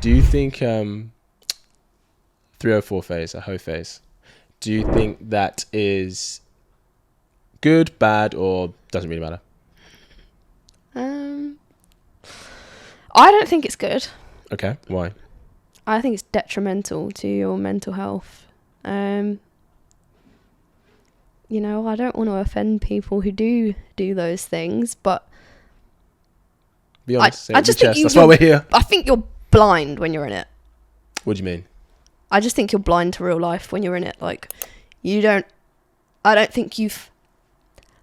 Do you think 304 phase, a hoe phase, do you think that is good, bad, or doesn't really matter? I don't think it's good. Okay, why? I think it's detrimental to your mental health. I don't want to offend people who do those things, but Be honest. I just think that's why we're here. I think you're blind when you're in it. What do you mean? I just think you're blind to real life when you're in it. Like, I don't think you've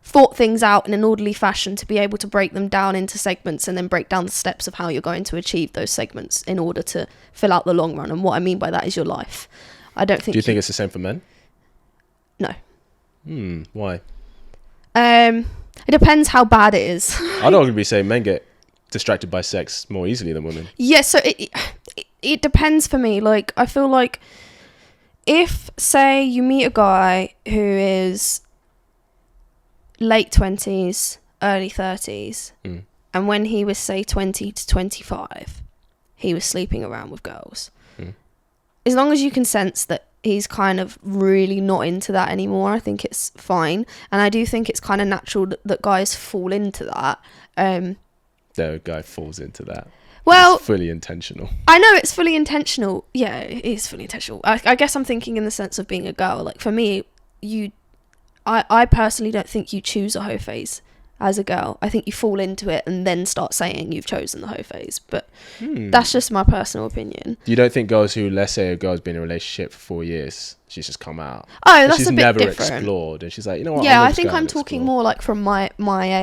thought things out in an orderly fashion to be able to break them down into segments and then break down the steps of how you're going to achieve those segments in order to fill out the long run. And what I mean by that is your life. I don't think. Do you think it's the same for men? No. Why? It depends how bad it is. I don't want to be saying men get distracted by sex more easily than women. Yeah, so it depends for me. Like, I feel like if, say, you meet a guy who is late 20s, early 30s, and when he was, say, 20 to 25, he was sleeping around with girls. As long as you can sense that he's kind of really not into that anymore, I think it's fine. And I do think it's kind of natural that guys fall into that. The guy falls into that. Well, it's fully intentional. I know it's fully intentional. Yeah, it is fully intentional. I guess I'm thinking in the sense of being a girl. Like, for me, I personally don't think you choose a hoe phase as a girl. I think you fall into it and then start saying you've chosen the hoe phase. But that's just my personal opinion. You don't think girls who, let's say a girl's been in a relationship for 4 years, she's just come out. Oh, that's a bit never different. Explored, and she's like, you know what? Yeah, I think I'm talking more like from my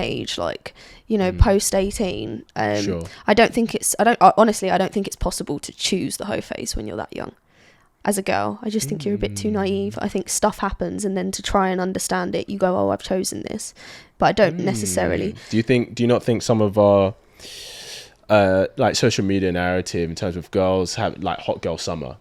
age, like, post 18. Sure. Honestly, I don't think it's possible to choose the hoe phase when you're that young. As a girl, I just think you're a bit too naive. I think stuff happens, and then to try and understand it, you go, "Oh, I've chosen this," but I don't necessarily. Do you not think some of our like social media narrative in terms of girls have like hot girl summer?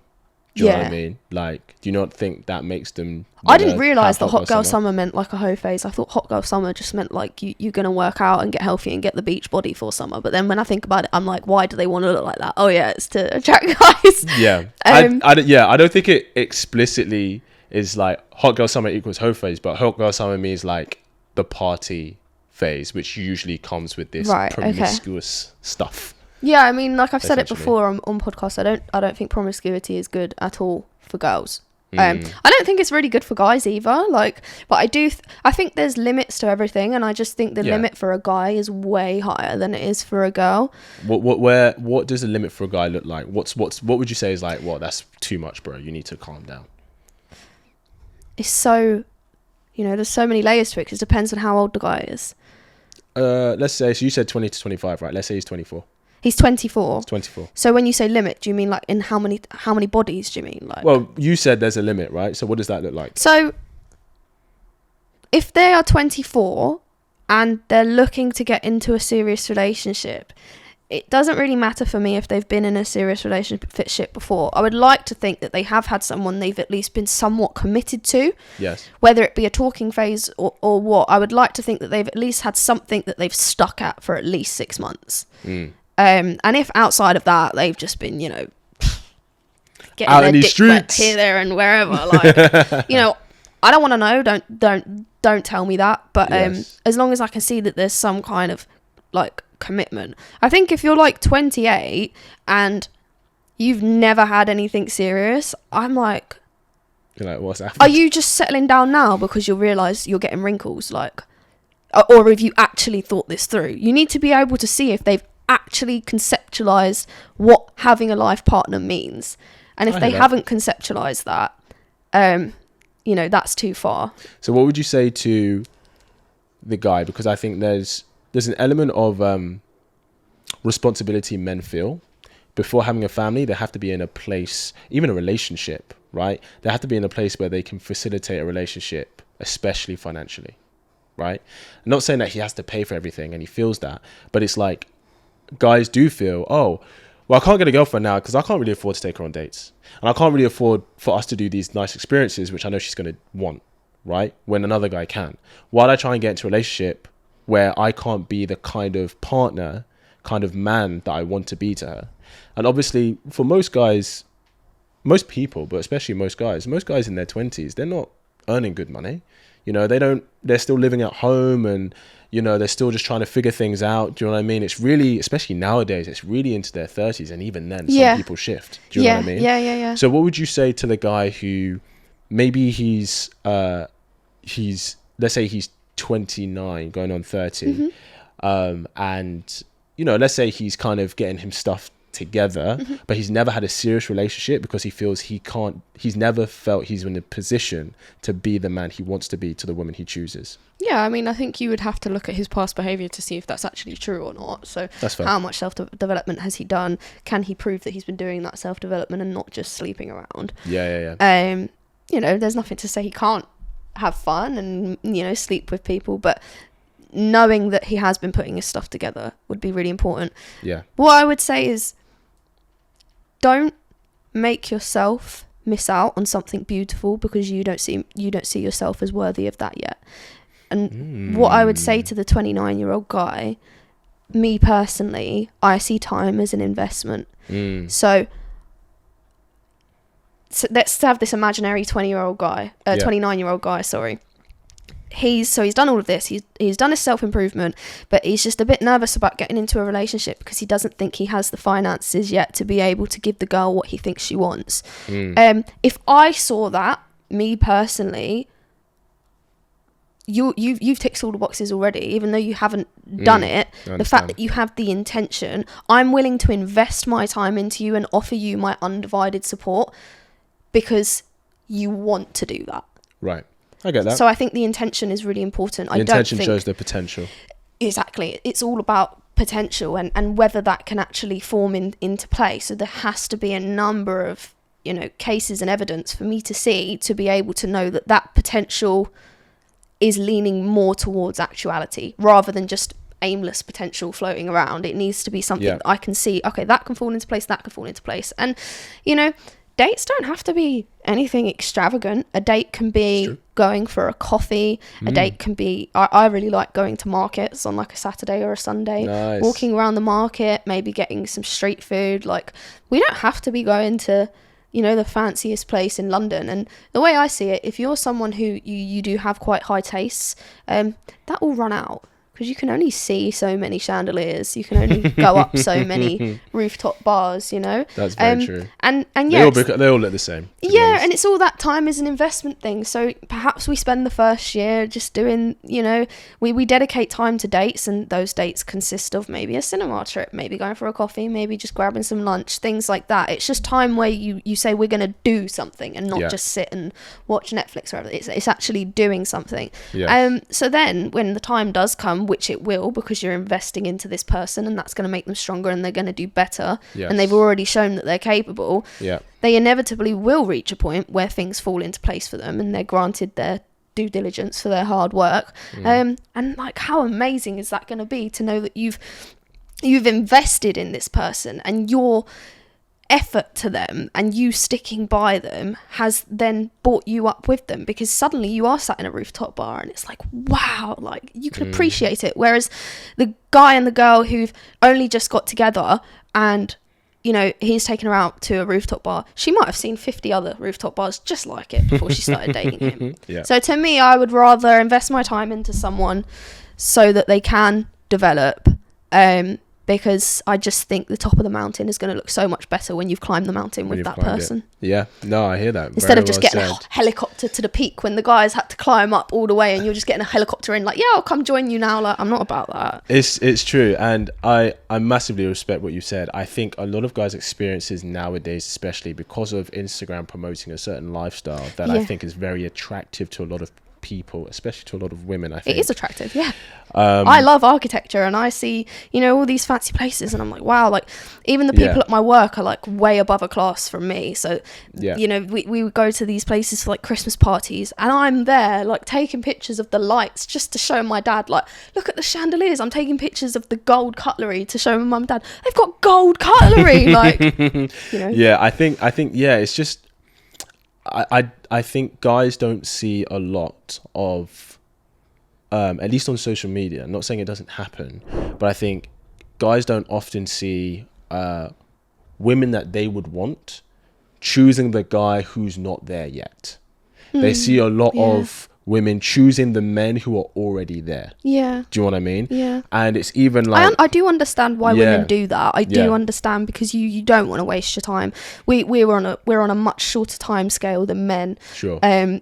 Do you know what I mean? Like, do you not think that makes them? I didn't realise that hot girl summer meant like a hoe phase. I thought hot girl summer just meant like you're going to work out and get healthy and get the beach body for summer. But then when I think about it, I'm like, why do they want to look like that? Oh yeah, it's to attract guys. Yeah. I don't think it explicitly is like hot girl summer equals hoe phase, but hot girl summer means like the party phase, which usually comes with this promiscuous stuff. Yeah, I mean, like I've said it before on podcasts, I don't think promiscuity is good at all for girls. I don't think it's really good for guys either. Like, but I think there's limits to everything, and I just think the limit for a guy is way higher than it is for a girl. What does the limit for a guy look like? What would you say is like, well, that's too much, bro. You need to calm down. It's so, there's so many layers to it. 'Cause it depends on how old the guy is. Let's say, so you said 20 to 25, right? Let's say he's 24. He's 24. He's 24. So when you say limit, do you mean like in how many bodies do you mean? Like, well, you said there's a limit, right? So what does that look like? So if they are 24 and they're looking to get into a serious relationship, it doesn't really matter for me if they've been in a serious relationship before. I would like to think that they have had someone they've at least been somewhat committed to. Yes. Whether it be a talking phase or what, I would like to think that they've at least had something that they've stuck at for at least 6 months. And if outside of that, they've just been, getting out their in these dick streets wet here, there, and wherever. Like, I don't want to know. Don't tell me that. But as long as I can see that there's some kind of like commitment, I think if you're like 28 and you've never had anything serious, I'm like, you're like, what's happening? Are you just settling down now because you realise you're getting wrinkles, like, or have you actually thought this through? You need to be able to see if they've actually conceptualized what having a life partner means, and if they haven't conceptualized that, that's too far. So what would you say to the guy? Because I think there's an element of responsibility men feel before having a family. They have to be in a place, even a relationship, right? They have to be in a place where they can facilitate a relationship, especially financially, right? I'm not saying that he has to pay for everything and he feels that, but it's like guys do feel, oh, well, I can't get a girlfriend now because I can't really afford to take her on dates, and I can't really afford for us to do these nice experiences, which I know she's going to want, right? When another guy can. Why would I try and get into a relationship where I can't be the kind of partner, kind of man that I want to be to her? And obviously for most guys, most people, but especially most guys in their 20s, they're not earning good money. You know, they're still living at home, and, you know, they're still just trying to figure things out. Do you know what I mean? It's really, especially nowadays, it's really into their 30s. And even then, some people shift. Do you know what I mean? Yeah. So what would you say to the guy who maybe he's let's say he's 29 going on 30, and, you know, let's say he's kind of getting him stuff together, but he's never had a serious relationship because he feels he's never felt he's in a position to be the man he wants to be to the woman he chooses. Yeah, I mean, I think you would have to look at his past behaviour to see if that's actually true or not. So That's fair. how much self-development has he done? Can he prove that he's been doing that self-development and not just sleeping around? Yeah. You know, there's nothing to say he can't have fun and, you know, sleep with people, but knowing that he has been putting his stuff together would be really important. Yeah. What I would say is, don't make yourself miss out on something beautiful because you don't see yourself as worthy of that yet. And what I would say to the 29-year-old guy, me personally, I see time as an investment. So let's have this imaginary 29-year-old guy, sorry. He's done all of this. He's done his self-improvement, but he's just a bit nervous about getting into a relationship because he doesn't think he has the finances yet to be able to give the girl what he thinks she wants. If I saw that, me personally, you've ticked all the boxes already, even though you haven't done it. The fact that you have the intention, I'm willing to invest my time into you and offer you my undivided support because you want to do that. Right. I get that. So I think the intention is really important. The intention shows the potential. Exactly. It's all about potential and whether that can actually form into play. So there has to be a number of, you know, cases and evidence for me to see to be able to know that potential is leaning more towards actuality rather than just aimless potential floating around. It needs to be something that I can see, okay, that can fall into place, that can fall into place. And, you know, dates don't have to be anything extravagant. A date can be going for a coffee. A date can be, I really like going to markets on like a Saturday or a Sunday, walking around the market, maybe getting some street food. Like, we don't have to be going to, you know, the fanciest place in London. And the way I see it, if you're someone who you do have quite high tastes, that will run out. Because you can only see so many chandeliers, you can only go up so many rooftop bars, you know. That's very true. And yeah, they all look the same. Yeah, and it's all that time is an investment thing. So perhaps we spend the first year just doing, you know, we dedicate time to dates, and those dates consist of maybe a cinema trip, maybe going for a coffee, maybe just grabbing some lunch, things like that. It's just time where you say we're going to do something and not just sit and watch Netflix or whatever. It's actually doing something. Yeah. So then when the time does come, which it will, because you're investing into this person and that's going to make them stronger and they're going to do better, and they've already shown that they're capable, they inevitably will reach a point where things fall into place for them and they're granted their due diligence for their hard work. And like, how amazing is that going to be to know that you've invested in this person, and your effort to them and you sticking by them has then brought you up with them, because suddenly you are sat in a rooftop bar and it's like, wow, like you can appreciate it. Whereas the guy and the girl who've only just got together and, you know, he's taken her out to a rooftop bar, she might have seen 50 other rooftop bars just like it before she started dating him. So to me, I would rather invest my time into someone so that they can develop, because I just think the top of the mountain is going to look so much better when you've climbed the mountain with that person. Yeah, no, I hear that. Instead of just getting a helicopter to the peak when the guys had to climb up all the way, and you're just getting a helicopter in, like, yeah, I'll come join you now. Like, I'm not about that. It's true, and I massively respect what you said. I think a lot of guys' experiences nowadays, especially because of Instagram promoting a certain lifestyle that I think is very attractive to a lot of people, especially to a lot of women. I think it is attractive. I love architecture, and I see, you know, all these fancy places, and I'm like, wow, like even the people at my work are like way above a class from me. So you know, we would go to these places for like Christmas parties, and I'm there like taking pictures of the lights just to show my dad, like, look at the chandeliers. I'm taking pictures of the gold cutlery to show my mum and dad, they've got gold cutlery. Like, you know. I think it's just I think guys don't see a lot of, at least on social media, I'm not saying it doesn't happen, but I think guys don't often see women that they would want choosing the guy who's not there yet. They see a lot of women choosing the men who are already there. Yeah. Do you know what I mean? Yeah. And it's even like... I do understand why women do that. I do understand, because you don't want to waste your time. We're on a much shorter time scale than men. Sure.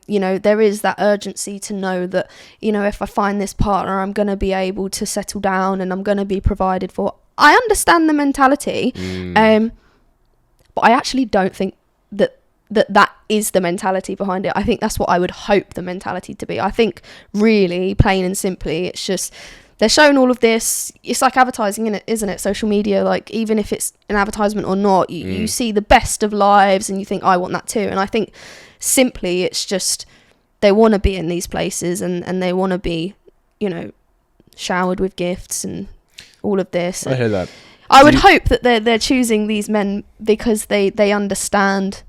You know, there is that urgency to know that, you know, if I find this partner, I'm going to be able to settle down and I'm going to be provided for. I understand the mentality. But I actually don't think that is the mentality behind it. I think that's what I would hope the mentality to be. I think really, plain and simply, it's just they're showing all of this. It's like advertising, isn't it? Social media, like, even if it's an advertisement or not, you see the best of lives and you think, I want that too. And I think simply it's just they want to be in these places and they want to be, you know, showered with gifts and all of this. I hear that. I would hope that they're choosing these men because they understand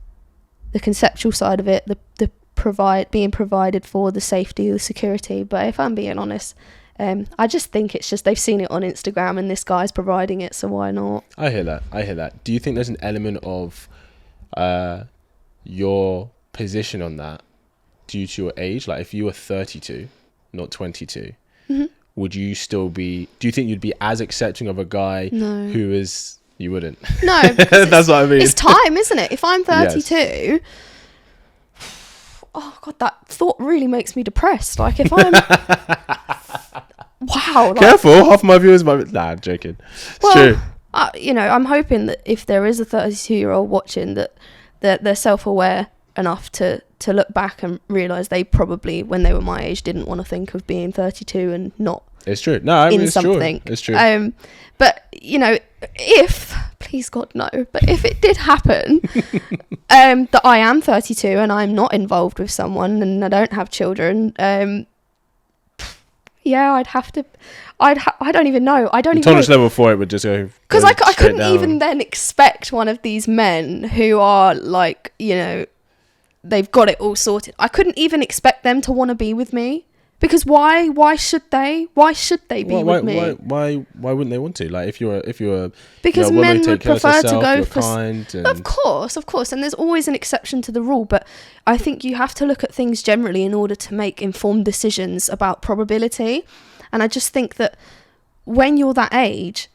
the conceptual side of it, the being provided for, the safety, the security. But if I'm being honest, I just think it's just they've seen it on Instagram and this guy's providing it, so why not? I hear that. Do you think there's an element of your position on that due to your age? Like, if you were 32, not 22, would you still be... Do you think you'd be as accepting of a guy who is... You wouldn't. No. That's what I mean. It's time, isn't it? If I'm 32... Oh, God, that thought really makes me depressed. Like, if I'm... Wow. Like, careful, half my viewers might... Nah, I'm joking. It's true. You know, I'm hoping that if there is a 32-year-old watching, that they're self-aware enough to look back and realise they probably, when they were my age, didn't want to think of being 32 and not... It's true. No, I mean, it's something. True. It's true. But, you know, if... Please, God, no. But if it did happen, that I am 32 and I'm not involved with someone and I don't have children, I'd have to... I don't even know. I don't even know. Tolerance level for it would just go... Because I couldn't even then expect one of these men who are, like, you know, they've got it all sorted. I couldn't even expect them to want to be with me. Because why should they? Why should they be with me? Why wouldn't they want to? Like, if you're because men would prefer to go for kind and... Of course, and there's always an exception to the rule, but I think you have to look at things generally in order to make informed decisions about probability. And I just think that when you're that age,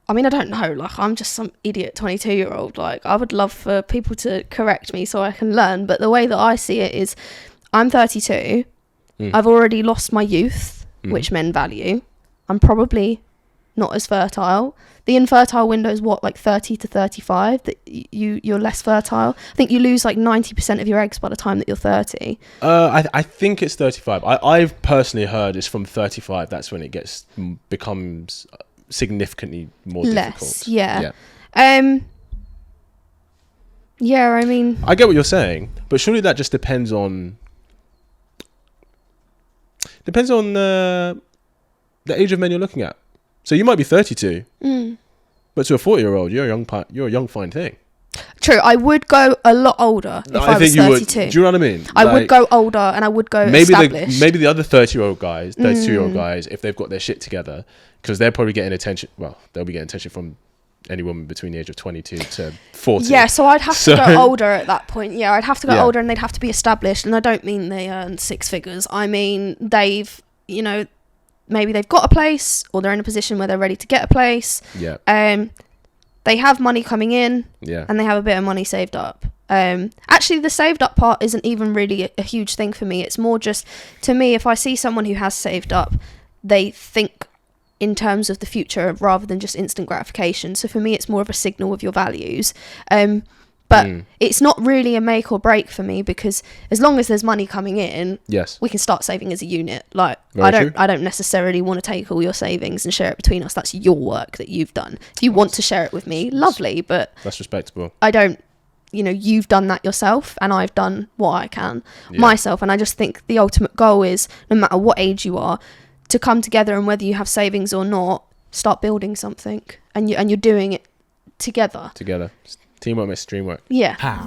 I mean, I don't know, like, I'm just some idiot 22-year-old. Like, I would love for people to correct me so I can learn, but the way that I see it is I'm 32. I've already lost my youth, which men value. I'm probably not as fertile. The infertile window is what, like 30 to 35, that you're less fertile. I think you lose like 90% of your eggs by the time that you're 30. I think it's 35. I've personally heard it's from 35. That's when it becomes significantly more difficult. Yeah. Yeah, I mean... I get what you're saying, but surely that just depends on the age of men you're looking at. So you might be 32, but to a 40-year-old, you're a young fine thing. True, I would go a lot older if I was 32. Do you know what I mean? I would go older and I would go established. Maybe the other 32-year-old guys, if they've got their shit together, because they're probably getting attention. Well, they'll be getting attention from any woman between the age of 22 to 40. Yeah, so I'd have to go older at that point. Yeah, I'd have to go older and they'd have to be established. And I don't mean they earn six figures. I mean, they've, you know, maybe they've got a place or they're in a position where they're ready to get a place. Yeah. They have money coming in. Yeah. And they have a bit of money saved up. Actually, the saved up part isn't even really a huge thing for me. It's more just, to me, if I see someone who has saved up, they think in terms of the future rather than just instant gratification. So for me, it's more of a signal of your values. But it's not really a make or break for me, because as long as there's money coming in, yes, we can start saving as a unit. Like, I don't necessarily want to take all your savings and share it between us. That's your work that you've done. If you want to share it with me, lovely, but that's respectable. I don't, you know, you've done that yourself and I've done what I can myself. And I just think the ultimate goal is, no matter what age you are, to come together, and whether you have savings or not, start building something, and you're doing it together. Teamwork makes the dream work. Yeah. How?